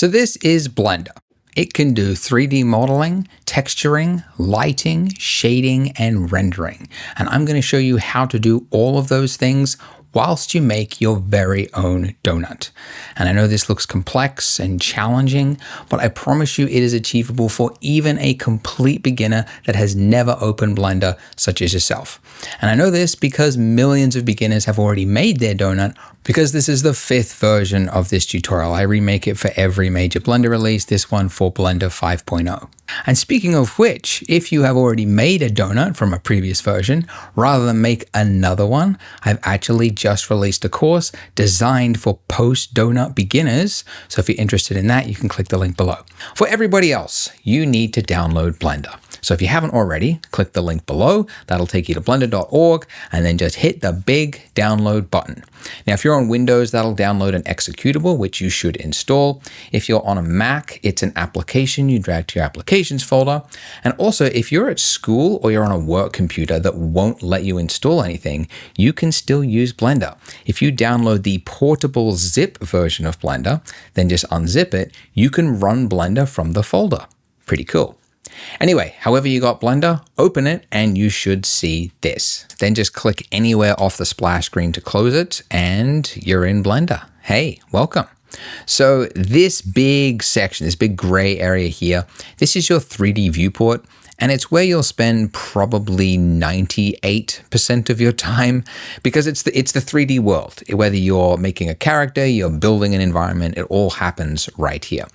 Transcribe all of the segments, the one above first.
So this is Blender. It can do 3D modeling, texturing, lighting, shading, and rendering. And I'm going to show you how to do all of those things whilst you make your very own donut. And I know this looks complex and challenging, but I promise you it is achievable for even a complete beginner that has never opened Blender, such as yourself. And I know this because millions of beginners have already made their donut, because this is the 5th version of this tutorial. I remake it for every major Blender release, this one for Blender 5.0. And speaking of which, if you have already made a donut from a previous version, rather than make another one, I've actually just released a course designed for post-donut beginners. So if you're interested in that, you can click the link below. For everybody else, you need to download Blender. So if you haven't already, click the link below. That'll take you to blender.org and then just hit the big download button. Now, if you're on Windows, that'll download an executable, which you should install. If you're on a Mac, it's an application you drag to your applications folder. And also, if you're at school or you're on a work computer that won't let you install anything, you can still use Blender. If you download the portable zip version of Blender, then just unzip it, you can run Blender from the folder. Pretty cool. Anyway, however you got Blender, open it and you should see this. Then just click anywhere off the splash screen to close it and you're in Blender. Hey, welcome. So this big section, this big gray area here, this is your 3D viewport. And it's where you'll spend probably 98% of your time, because it's the 3D world. Whether you're making a character, you're building an environment, it all happens right here.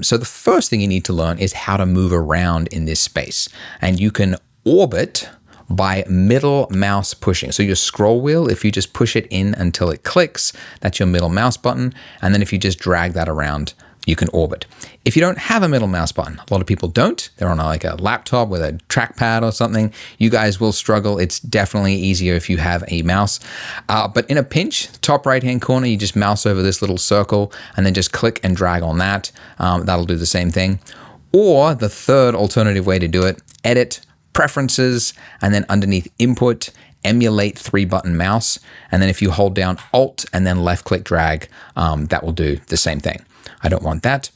So the first thing you need to learn is how to move around in this space. And you can orbit by middle mouse pushing. So your scroll wheel, if you just push it in until it clicks, that's your middle mouse button. And then if you just drag that around, you can orbit. If you don't have a middle mouse button, a lot of people don't. They're on like a laptop with a trackpad or something. You guys will struggle. It's definitely easier if you have a mouse. But in a pinch, top right-hand corner, you just mouse over this little circle and then just click and drag on that. That'll do the same thing. Or the third alternative way to do it, edit, preferences, and then underneath input, emulate 3-button mouse. And then if you hold down Alt and then left-click drag, that will do the same thing. I don't want that.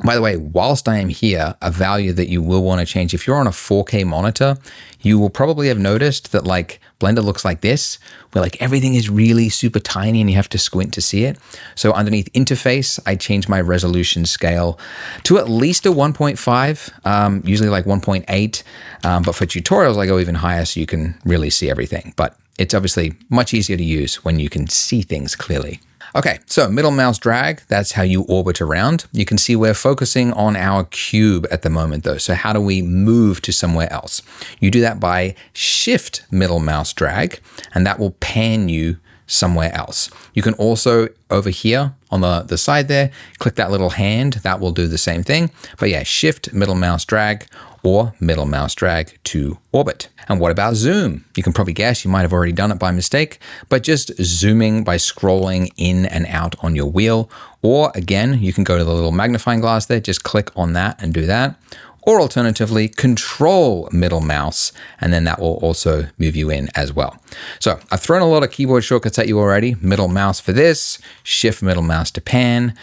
By the way, whilst I am here, a value that you will want to change, if you're on a 4K monitor, you will probably have noticed that like Blender looks like this, where like everything is really super tiny and you have to squint to see it. So underneath interface, I change my resolution scale to at least a 1.5, usually like 1.8. But for tutorials, I go even higher so you can really see everything. But it's obviously much easier to use when you can see things clearly. Okay, so middle mouse drag, that's how you orbit around. You can see we're focusing on our cube at the moment though. So how do we move to somewhere else? You do that by shift middle mouse drag, and that will pan you somewhere else. You can also, over here on the side there, click that little hand, that will do the same thing. But yeah, shift middle mouse drag or middle mouse drag to orbit. And what about zoom? You can probably guess, you might have already done it by mistake, but just zooming by scrolling in and out on your wheel. Or again, you can go to the little magnifying glass there, just click on that and do that. Or alternatively, control middle mouse, and then that will also move you in as well. So I've thrown a lot of keyboard shortcuts at you already. Middle mouse for this, shift middle mouse to pan,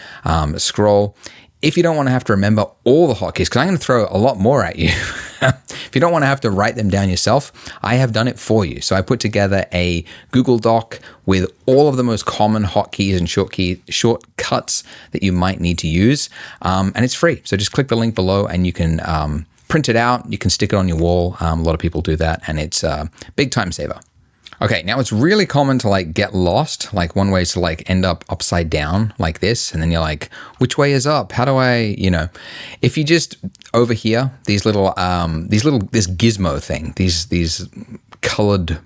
scroll. If you don't want to have to remember all the hotkeys, because I'm going to throw a lot more at you. If you don't want to have to write them down yourself, I have done it for you. So I put together a Google Doc with all of the most common hotkeys and shortcuts that you might need to use. And it's free. So just click the link below and you can print it out. You can stick it on your wall. A lot of people do that and it's a big time saver. Okay, now it's really common to like get lost. Like one way is to like end up upside down like this. And then you're like, which way is up? How do I, if you just over here, this gizmo thing, these colored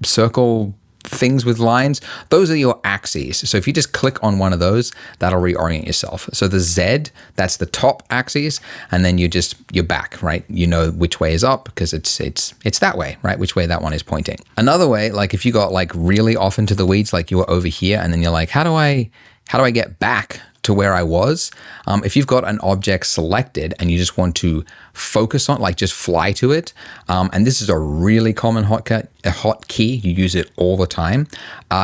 circle things with lines, those are your axes. So if you just click on one of those, that'll reorient yourself. So the Z, that's the top axis, and then you're back, right? You know which way is up because it's that way, right? Which way that one is pointing. Another way, like if you got like really off into the weeds, like you were over here, and then you're like, how do I get back to where I was? If you've got an object selected and you just want to focus on, like just fly to it, and this is a really common hotkey, you use it all the time,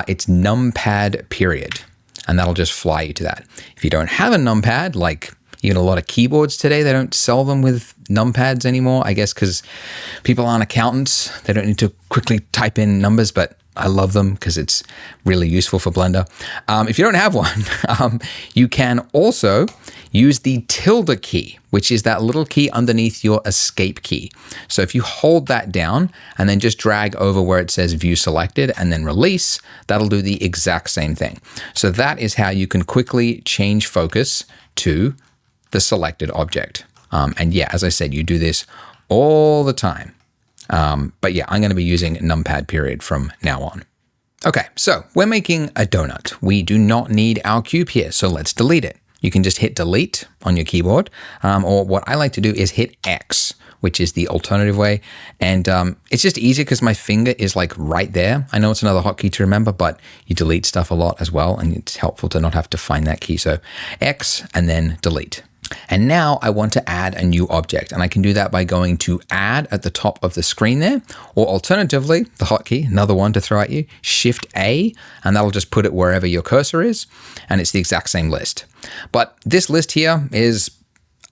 it's numpad period. and that'll just fly you to that. If you don't have a numpad, like even a lot of keyboards today, they don't sell them with numpads anymore, I guess because people aren't accountants. They don't need to quickly type in numbers, but I love them because it's really useful for Blender. If you don't have one, you can also use the tilde key, which is that little key underneath your escape key. So if you hold that down and then just drag over where it says view selected and then release, that'll do the exact same thing. So that is how you can quickly change focus to the selected object. And yeah, as I said, you do this all the time. But yeah, I'm going to be using numpad period from now on. Okay, so we're making a donut. We do not need our cube here, so let's delete it. You can just hit delete on your keyboard, or what I like to do is hit X, which is the alternative way. And it's just easier because my finger is like right there. I know it's another hotkey to remember, but you delete stuff a lot as well, and it's helpful to not have to find that key. So X and then delete. And now I want to add a new object, and I can do that by going to add at the top of the screen there, or alternatively, the hotkey, another one to throw at you, Shift A, and that'll just put it wherever your cursor is, and it's the exact same list. But this list here is,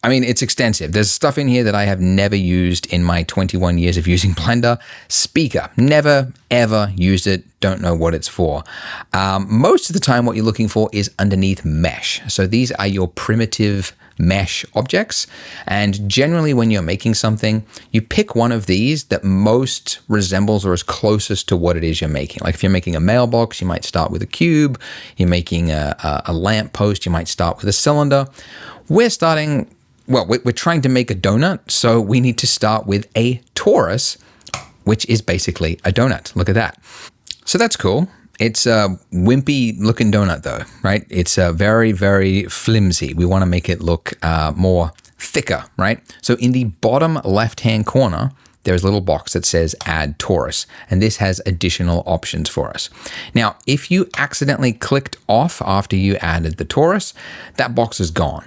I mean, it's extensive. There's stuff in here that I have never used in my 21 years of using Blender. Speaker, never, ever used it. Don't know what it's for. Most of the time, what you're looking for is underneath mesh. So these are your primitive mesh objects. And generally when you're making something, you pick one of these that most resembles or is closest to what it is you're making. Like if you're making a mailbox, you might start with a cube. You're making a lamp post, you might start with a cylinder. We're starting, well, we're trying to make a donut, so we need to start with a torus, which is basically a donut. Look at that. So that's cool. It's a wimpy looking donut though, right? It's very, very flimsy. We want to make it look more thicker, right? So in the bottom left-hand corner, there's a little box that says add torus, and this has additional options for us. Now, if you accidentally clicked off after you added the torus, that box is gone.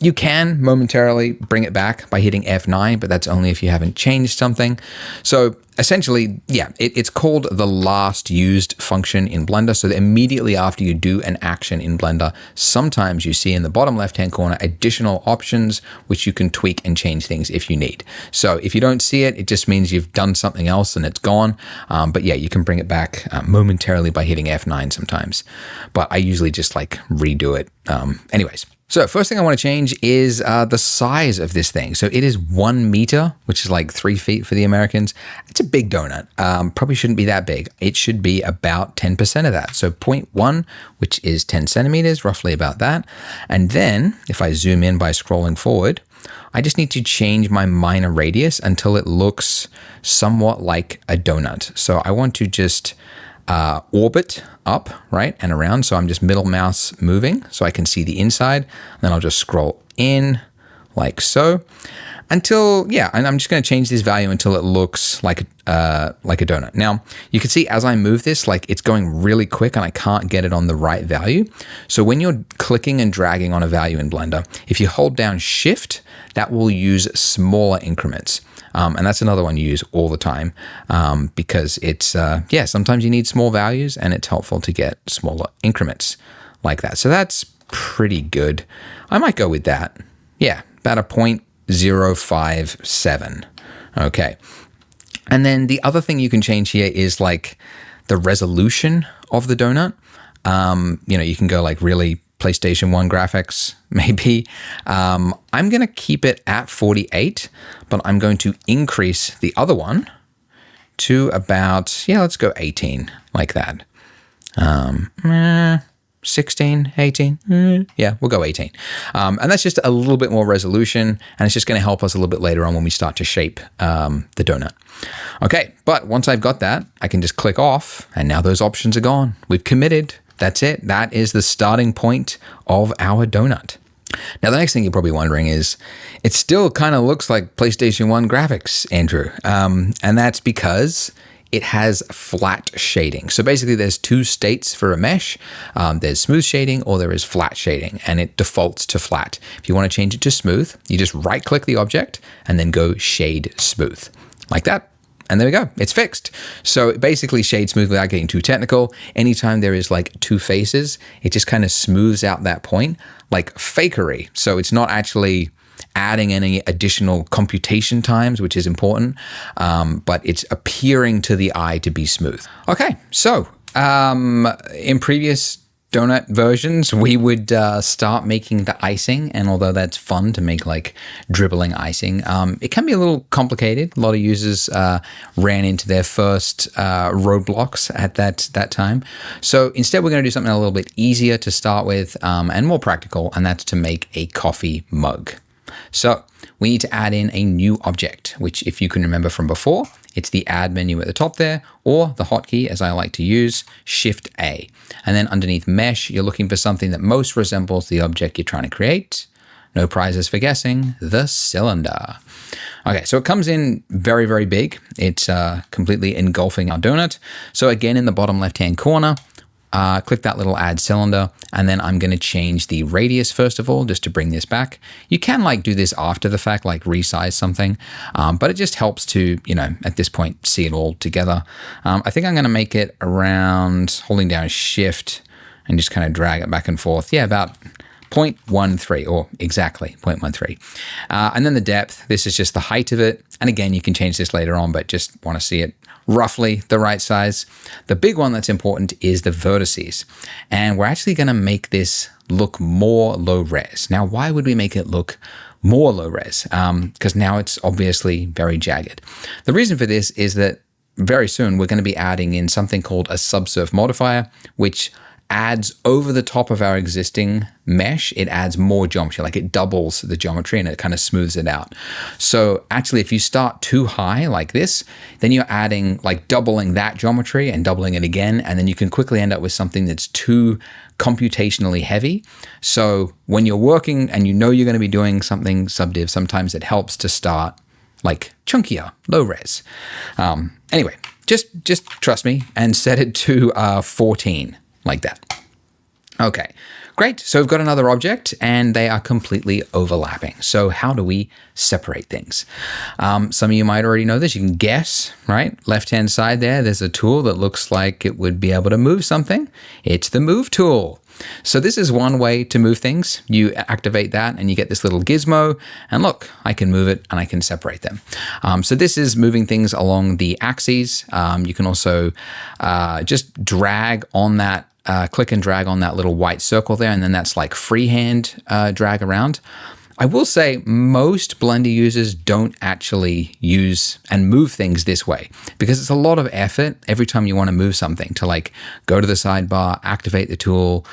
You can momentarily bring it back by hitting F9, but that's only if you haven't changed something. So essentially, yeah, it's called the last used function in Blender. So that immediately after you do an action in Blender, sometimes you see in the bottom left-hand corner additional options, which you can tweak and change things if you need. So if you don't see it, it just means you've done something else and it's gone. But yeah, you can bring it back momentarily by hitting F9 sometimes. But I usually just like redo it. Anyways. So first thing I want to change is the size of this thing. So it is 1 meter, which is like 3 feet for the Americans. It's a big donut. Probably shouldn't be that big. It should be about 10% of that. So 0.1, which is 10 centimeters, roughly about that. And then if I zoom in by scrolling forward, I just need to change my minor radius until it looks somewhat like a donut. So I want to just orbit up, right, and around. So I'm just middle mouse moving so I can see the inside. And then I'll just scroll in like so until, yeah, and I'm just going to change this value until it looks like a donut. Now, you can see as I move this, like it's going really quick and I can't get it on the right value. So when you're clicking and dragging on a value in Blender, if you hold down Shift, that will use smaller increments. And that's another one you use all the time because it's, yeah, sometimes you need small values and it's helpful to get smaller increments like that. So that's pretty good. I might go with that. Yeah, about a 0.057. Okay. And then the other thing you can change here is like the resolution of the donut. You know, you can go like really PlayStation 1 graphics, maybe. I'm going to keep it at 48, but I'm going to increase the other one to about, yeah, let's go 18, like that. 16, 18, yeah, we'll go 18. And that's just a little bit more resolution, and it's just going to help us a little bit later on when we start to shape the donut. Okay, but once I've got that, I can just click off, and now those options are gone. We've committed. That's it. That is the starting point of our donut. Now, the next thing you're probably wondering is, it still kind of looks like PlayStation 1 graphics, Andrew. And that's because it has flat shading. So basically there's two states for a mesh. There's smooth shading or there is flat shading, and it defaults to flat. If you want to change it to smooth, you just right click the object and then go shade smooth like that. And there we go, it's fixed. So it basically shades smooth without getting too technical. Anytime there is like two faces, it just kind of smooths out that point like fakery. So it's not actually adding any additional computation times, which is important, but it's appearing to the eye to be smooth. Okay, so in previous donut versions, we would start making the icing, and although that's fun to make like dribbling icing, it can be a little complicated. A lot of users ran into their first roadblocks at that time. So instead, we're going to do something a little bit easier to start with and more practical, and that's to make a coffee mug. So we need to add in a new object, which if you can remember from before, it's the add menu at the top there, or the hotkey, as I like to use, Shift A. And then underneath mesh, you're looking for something that most resembles the object you're trying to create. No prizes for guessing, the cylinder. Okay, so it comes in very, very big. It's completely engulfing our donut. So again, in the bottom left-hand corner, click that little add cylinder, and then I'm going to change the radius first of all, just to bring this back. You can like do this after the fact, like resize something, but it just helps to, at this point, see it all together. I think I'm going to make it around holding down Shift and just kind of drag it back and forth. Yeah, about 0.13 or exactly 0.13. And then the depth, this is just the height of it. And again, you can change this later on, but just want to see it roughly the right size. The big one that's important is the vertices. And we're actually going to make this look more low res. Now, why would we make it look more low res? Because now it's obviously very jagged. The reason for this is that very soon we're going to be adding in something called a Subsurf Modifier, which adds over the top of our existing mesh. It adds more geometry, like it doubles the geometry and it kind of smooths it out. So actually, if you start too high like this, then you're adding like doubling that geometry and doubling it again, and then you can quickly end up with something that's too computationally heavy. So when you're working and you're going to be doing something subdiv, sometimes it helps to start like chunkier, low res. Anyway, just trust me and set it to 14. Like that. Okay, great. So we've got another object and they are completely overlapping. So how do we separate things? Some of you might already know this. You can guess, right? Left-hand side there's a tool that looks like it would be able to move something. It's the move tool. So this is one way to move things. You activate that and you get this little gizmo, and look, I can move it and I can separate them. So this is moving things along the axes. You can also just drag on that, click and drag on that little white circle there, and then that's like freehand drag around. I will say most Blender users don't actually use and move things this way because it's a lot of effort every time you want to move something to like go to the sidebar, activate the tool,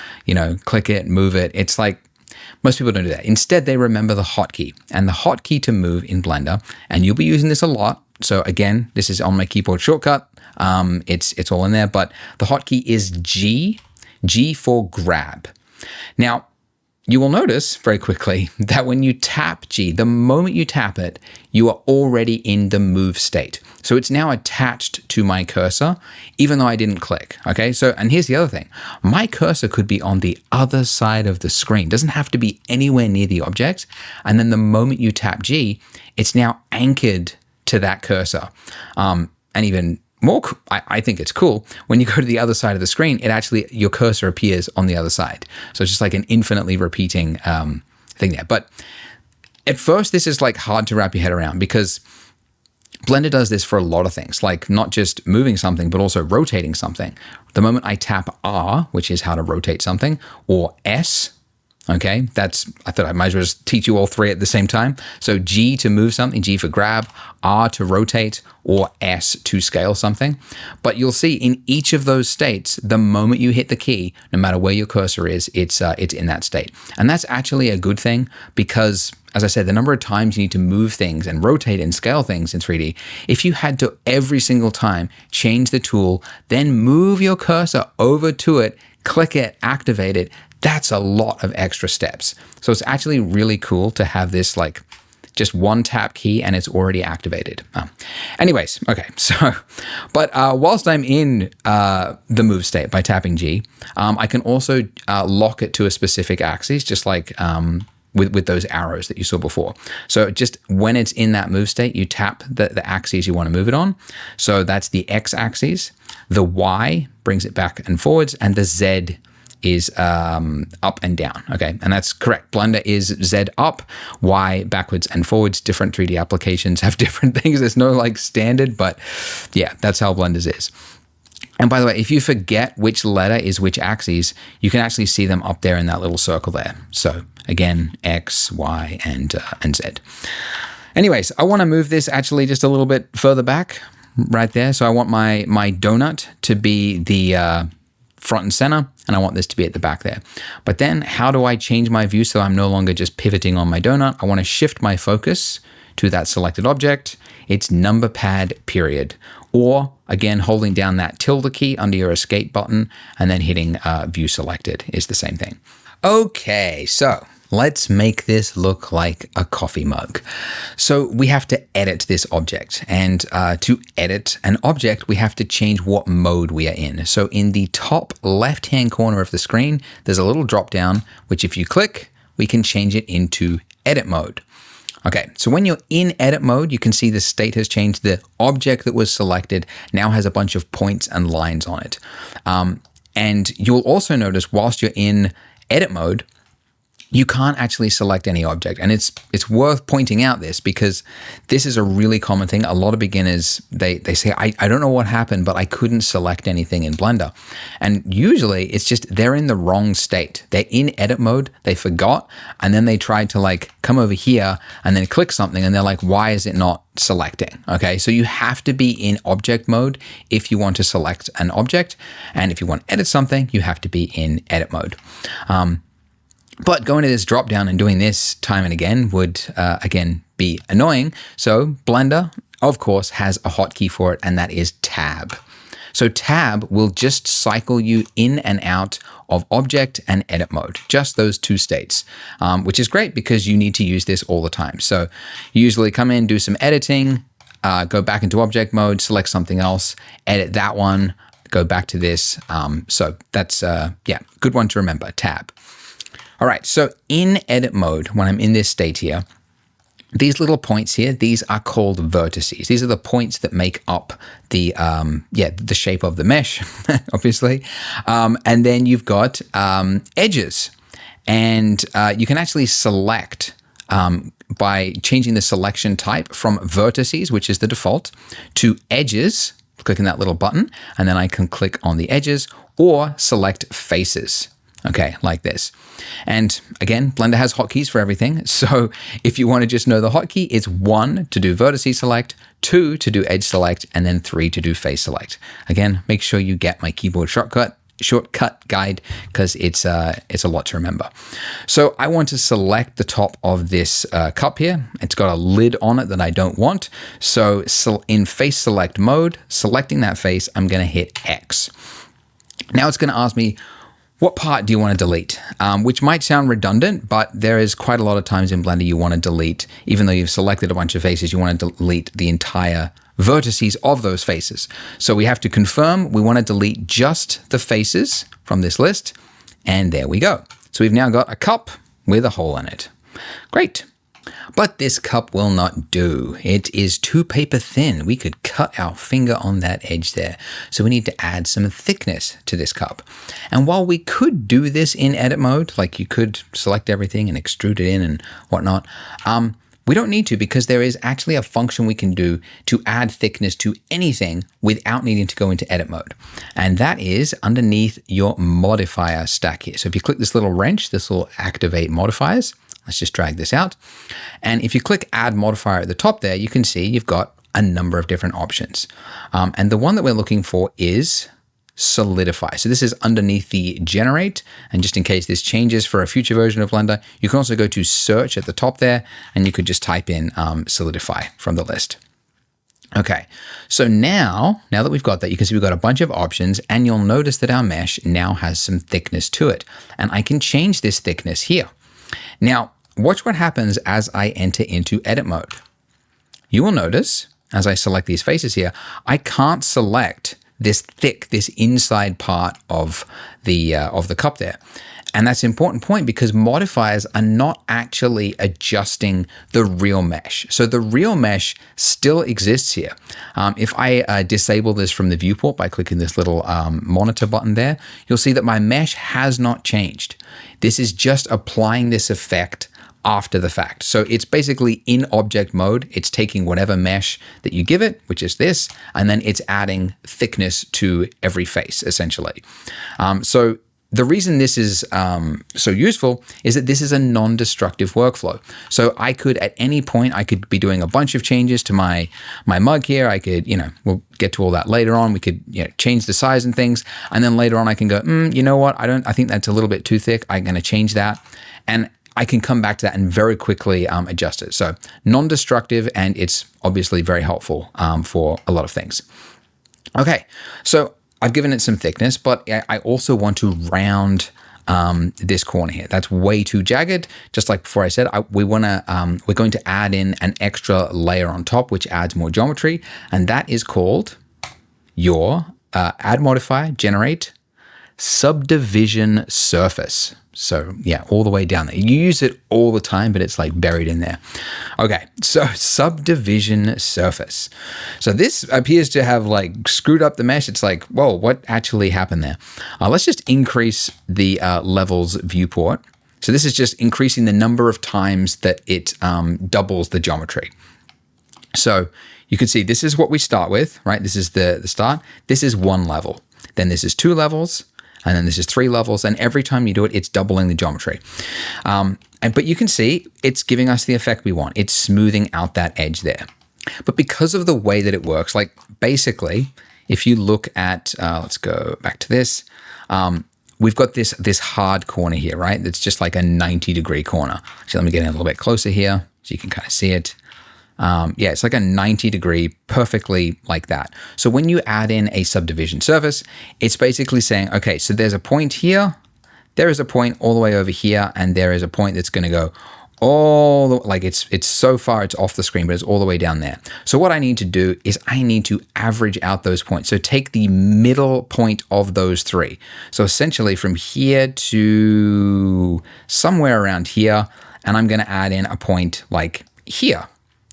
click it, move it. It's like most people don't do that. Instead, they remember the hotkey, and the hotkey to move in Blender, and you'll be using this a lot. So again, this is on my keyboard shortcut. It's all in there, but the hotkey is G for grab. Now, you will notice very quickly that when you tap G, the moment you tap it, you are already in the move state. So it's now attached to my cursor, even though I didn't click, okay? So, and here's the other thing. My cursor could be on the other side of the screen. It doesn't have to be anywhere near the object. And then the moment you tap G, it's now anchored to that cursor. And even more, I think it's cool. When you go to the other side of the screen, your cursor appears on the other side. So it's just like an infinitely repeating thing there. But at first, this is like hard to wrap your head around because Blender does this for a lot of things, like not just moving something, but also rotating something. The moment I tap R, which is how to rotate something, or S, okay, I thought I might as well just teach you all three at the same time. So G to move something, G for grab, R to rotate, or S to scale something. But you'll see in each of those states, the moment you hit the key, no matter where your cursor is, it's in that state. And that's actually a good thing because, as I said, the number of times you need to move things and rotate and scale things in 3D, if you had to every single time change the tool, then move your cursor over to it, click it, activate it, that's a lot of extra steps. So it's actually really cool to have this like just one tap key and it's already activated. Anyways, okay, so, but whilst I'm in the move state by tapping G, I can also lock it to a specific axis, just like with those arrows that you saw before. So just when it's in that move state, you tap the axes you want to move it on. So that's the X axis. The Y brings it back and forwards, and the Z is up and down. Okay, and that's correct. Blender is Z up, Y backwards and forwards. Different 3D applications have different things. There's no like standard, but yeah, that's how Blender's is. And by the way, if you forget which letter is which axis, you can actually see them up there in that little circle there. So again, X, Y, and Z. Anyways, I want to move this actually just a little bit further back right there. So I want my donut to be the front and center, and I want this to be at the back there. But then how do I change my view so I'm no longer just pivoting on my donut? I want to shift my focus to that selected object. It's number pad period. Or again, holding down that tilde key under your escape button and then hitting view selected is the same thing. Okay, so let's make this look like a coffee mug. So we have to edit this object, and to edit an object, we have to change what mode we are in. So in the top left-hand corner of the screen, there's a little drop down, which if you click, we can change it into edit mode. Okay, so when you're in edit mode, you can see the state has changed. The object that was selected now has a bunch of points and lines on it. And you'll also notice whilst you're in edit mode, you can't actually select any object. And it's worth pointing out this because this is a really common thing. A lot of beginners, they say, I don't know what happened, but I couldn't select anything in Blender. And usually it's just they're in the wrong state. They're in edit mode, they forgot, and then they tried to like come over here and then click something and they're like, why is it not selecting? Okay, so you have to be in object mode if you want to select an object. And if you want to edit something, you have to be in edit mode. But going to this drop down and doing this time and again would, again, be annoying. So Blender, of course, has a hotkey for it, and that is Tab. So Tab will just cycle you in and out of object and edit mode, just those two states, which is great because you need to use this all the time. So you usually come in, do some editing, go back into object mode, select something else, edit that one, go back to this. So that's, yeah, good one to remember, Tab. All right, so in edit mode, when I'm in this state here, these little points here, these are called vertices. These are the points that make up the the shape of the mesh, obviously. And then you've got edges. And you can actually select by changing the selection type from vertices, which is the default, to edges, clicking that little button, and then I can click on the edges or select faces. Okay, like this. And again, Blender has hotkeys for everything. So if you want to just know the hotkey, it's 1 to do vertice select, 2 to do edge select, and then 3 to do face select. Again, make sure you get my keyboard shortcut guide because it's a lot to remember. So I want to select the top of this cup here. It's got a lid on it that I don't want. So in face select mode, selecting that face, I'm going to hit X. Now it's going to ask me, what part do you want to delete? Which might sound redundant, but there is quite a lot of times in Blender you want to delete, even though you've selected a bunch of faces, you want to delete the entire vertices of those faces. So we have to confirm we want to delete just the faces from this list, and there we go. So we've now got a cup with a hole in it. Great. But this cup will not do. It is too paper thin. We could cut our finger on that edge there. So we need to add some thickness to this cup. And while we could do this in edit mode, like you could select everything and extrude it in and whatnot, we don't need to because there is actually a function we can do to add thickness to anything without needing to go into edit mode. And that is underneath your modifier stack here. So if you click this little wrench, this will activate modifiers. Let's just drag this out. And if you click add modifier at the top there, you can see you've got a number of different options. And the one that we're looking for is solidify. So this is underneath the generate. And just in case this changes for a future version of Blender, you can also go to search at the top there, and you could just type in solidify from the list. Okay, so now that we've got that, you can see we've got a bunch of options, and you'll notice that our mesh now has some thickness to it. And I can change this thickness here. Now, watch what happens as I enter into edit mode. You will notice, as I select these faces here, I can't select this inside part of the cup there. And that's an important point because modifiers are not actually adjusting the real mesh. So the real mesh still exists here. If I disable this from the viewport by clicking this little monitor button there, you'll see that my mesh has not changed. This is just applying this effect after the fact. So it's basically in object mode. It's taking whatever mesh that you give it, which is this, and then it's adding thickness to every face, essentially. So the reason this is so useful is that this is a non-destructive workflow. So I could, at any point, I could be doing a bunch of changes to my mug here. I could, we'll get to all that later on. We could change the size and things. And then later on I can go, you know what? I think that's a little bit too thick. I'm going to change that. And I can come back to that and very quickly adjust it. So non-destructive, and it's obviously very helpful for a lot of things. Okay, so I've given it some thickness, but I also want to round this corner here. That's way too jagged. Just like before I said, we're going to add in an extra layer on top, which adds more geometry, and that is called your add modifier, generate subdivision surface. So yeah, all the way down there. You use it all the time, but it's like buried in there. Okay, so subdivision surface. So this appears to have like screwed up the mesh. It's like, whoa, what actually happened there? Let's just increase the levels viewport. So this is just increasing the number of times that it doubles the geometry. So you can see this is what we start with, right? This is the start. This is one level. Then this is 2 levels. And then this is 3 levels, and every time you do it, it's doubling the geometry. But you can see it's giving us the effect we want. It's smoothing out that edge there. But because of the way that it works, like basically, if you look at, let's go back to this, we've got this hard corner here, right? That's just like a 90-degree corner. So let me get in a little bit closer here so you can kind of see it. Yeah, it's like a 90-degree, perfectly like that. So when you add in a subdivision surface, it's basically saying, okay, so there's a point here, there is a point all the way over here, and there is a point that's going to go all the, like it's so far it's off the screen, but it's all the way down there. So what I need to do is I need to average out those points. So take the middle point of those 3. So essentially from here to somewhere around here, and I'm going to add in a point like here.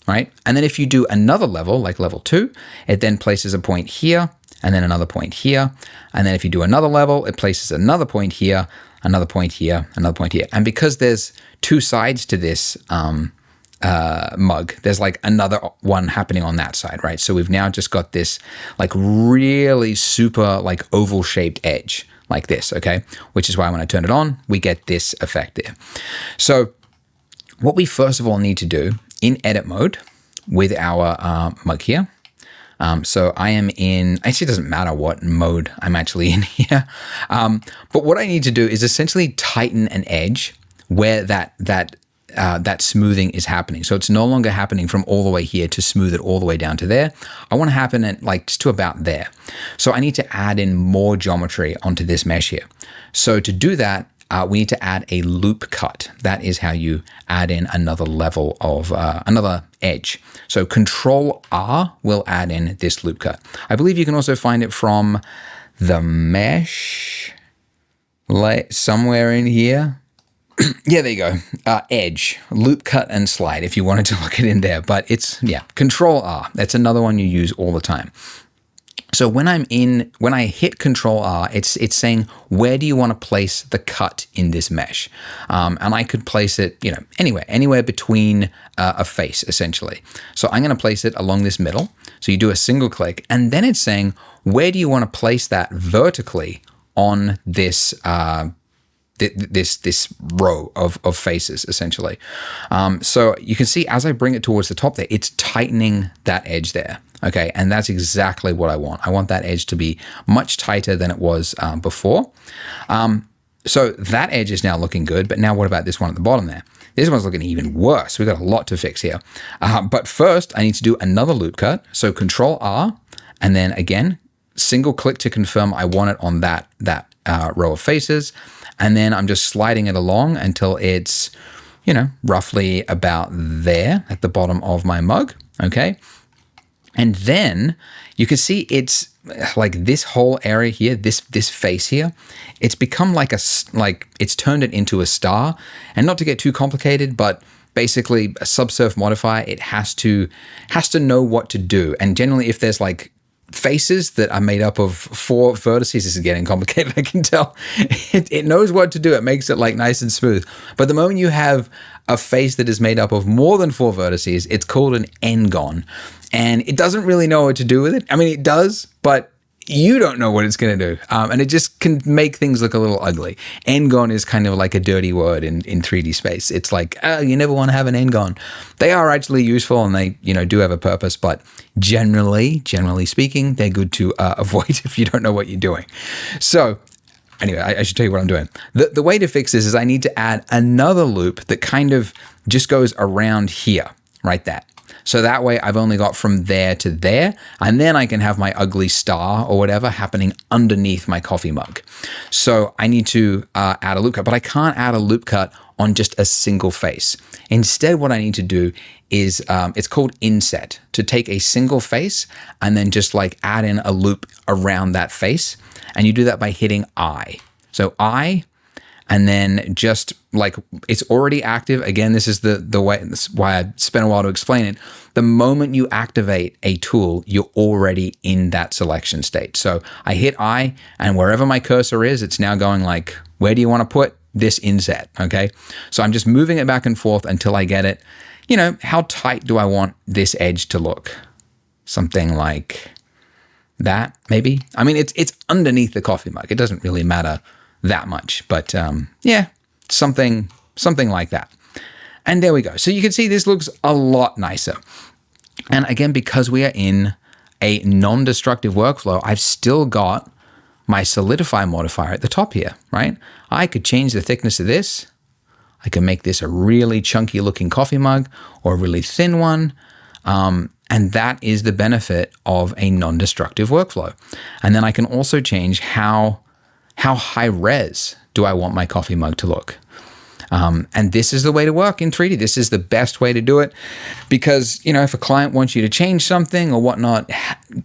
Right? And then if you do another level, like level 2, it then places a point here, and then another point here. And then if you do another level, it places another point here, another point here, another point here. And because there's 2 sides to this mug, there's like another one happening on that side, right? So we've now just got this like really super like oval shaped edge like this, okay? Which is why when I turn it on, we get this effect there. So what we first of all need to do in edit mode with our mug here. So I am in, actually it doesn't matter what mode I'm actually in here. But what I need to do is essentially tighten an edge where that smoothing is happening. So it's no longer happening from all the way here to smooth it all the way down to there. I want to happen at like just to about there. So I need to add in more geometry onto this mesh here. So to do that, we need to add a loop cut. That is how you add in another level of another edge. So Control R will add in this loop cut. I believe you can also find it from the mesh, like somewhere in here. Yeah, there you go. Edge, loop cut and slide if you wanted to look it in there. But it's, yeah, Control R. That's another one you use all the time. So when I hit Control R, it's saying, where do you want to place the cut in this mesh? And I could place it, anywhere between a face, essentially. So I'm going to place it along this middle. So you do a single click, and then it's saying, where do you want to place that vertically on this this row of faces, essentially. So you can see as I bring it towards the top there, it's tightening that edge there. Okay, and that's exactly what I want. I want that edge to be much tighter than it was before. So that edge is now looking good, but now what about this one at the bottom there? This one's looking even worse. We've got a lot to fix here. But first, I need to do another loop cut. So Control R, and then again, single click to confirm I want it on that row of faces. And then I'm just sliding it along until it's, roughly about there at the bottom of my mug, okay? And then you can see it's like this whole area here, this face here, it's become like it's turned it into a star. And not to get too complicated, but basically a Subsurf Modifier, it has to know what to do. And generally, if there's like faces that are made up of 4 vertices, this is getting complicated, I can tell. It knows what to do. It makes it like nice and smooth. But the moment you have a face that is made up of more than 4 vertices, it's called an n-gon. And it doesn't really know what to do with it. I mean, it does, but you don't know what it's going to do. And it just can make things look a little ugly. N-gon is kind of like a dirty word in 3D space. It's like, you never want to have an n-gon. They are actually useful and they, do have a purpose, but generally speaking, they're good to avoid if you don't know what you're doing. So anyway, I should tell you what I'm doing. The way to fix this is I need to add another loop that kind of just goes around here, right there. So that way I've only got from there to there, and then I can have my ugly star or whatever happening underneath my coffee mug. So I need to add a loop cut, but I can't add a loop cut on just a single face. Instead, what I need to do is, it's called inset, to take a single face and then just like add in a loop around that face. And you do that by hitting I. So I, and then just like it's already active. Again, this is the way, this is why I spent a while to explain it. The moment you activate a tool, you're already in that selection state. So I hit I, and wherever my cursor is, it's now going like, where do you want to put this inset? Okay. So I'm just moving it back and forth until I get it. How tight do I want this edge to look? Something like that, maybe. I mean, it's underneath the coffee mug. It doesn't really matter that much, but yeah, something like that. And there we go. So you can see this looks a lot nicer. And again, because we are in a non-destructive workflow, I've still got my solidify modifier at the top here, right? I could change the thickness of this. I can make this a really chunky looking coffee mug or a really thin one. And that is the benefit of a non-destructive workflow. And then I can also change how high res do I want my coffee mug to look. And this is the way to work in 3D. This is the best way to do it because, if a client wants you to change something or whatnot,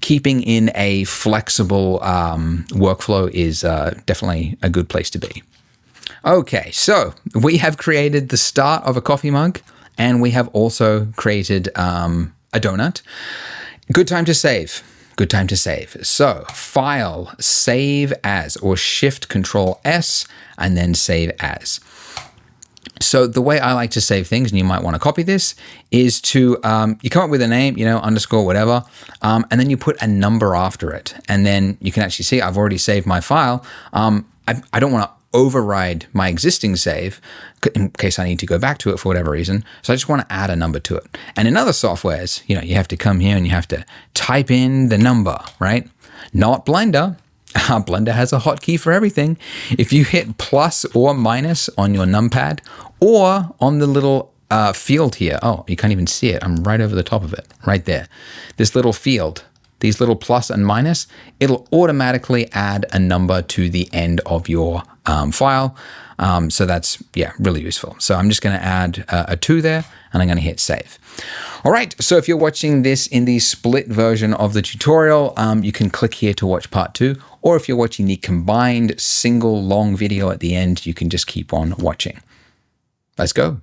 keeping in a flexible workflow is definitely a good place to be. Okay, so we have created the start of a coffee mug and we have also created a donut. Good time to save. Good time to save. So File, Save As, or Shift Control S, and then Save As. So the way I like to save things, and you might want to copy this, is to, you come up with a name, underscore whatever, and then you put a number after it. And then you can actually see I've already saved my file. I don't want to override my existing save in case I need to go back to it for whatever reason. So I just want to add a number to it. And in other softwares, you have to come here and you have to type in the number, right? Not Blender. Blender has a hotkey for everything. If you hit plus or minus on your numpad or on the little field here, oh, you can't even see it. I'm right over the top of it, right there. This little field, these little plus and minus, it'll automatically add a number to the end of your file. So that's, really useful. So I'm just going to add a 2 there and I'm going to hit save. All right. So if you're watching this in the split version of the tutorial, you can click here to watch part 2. Or if you're watching the combined single long video at the end, you can just keep on watching. Let's go.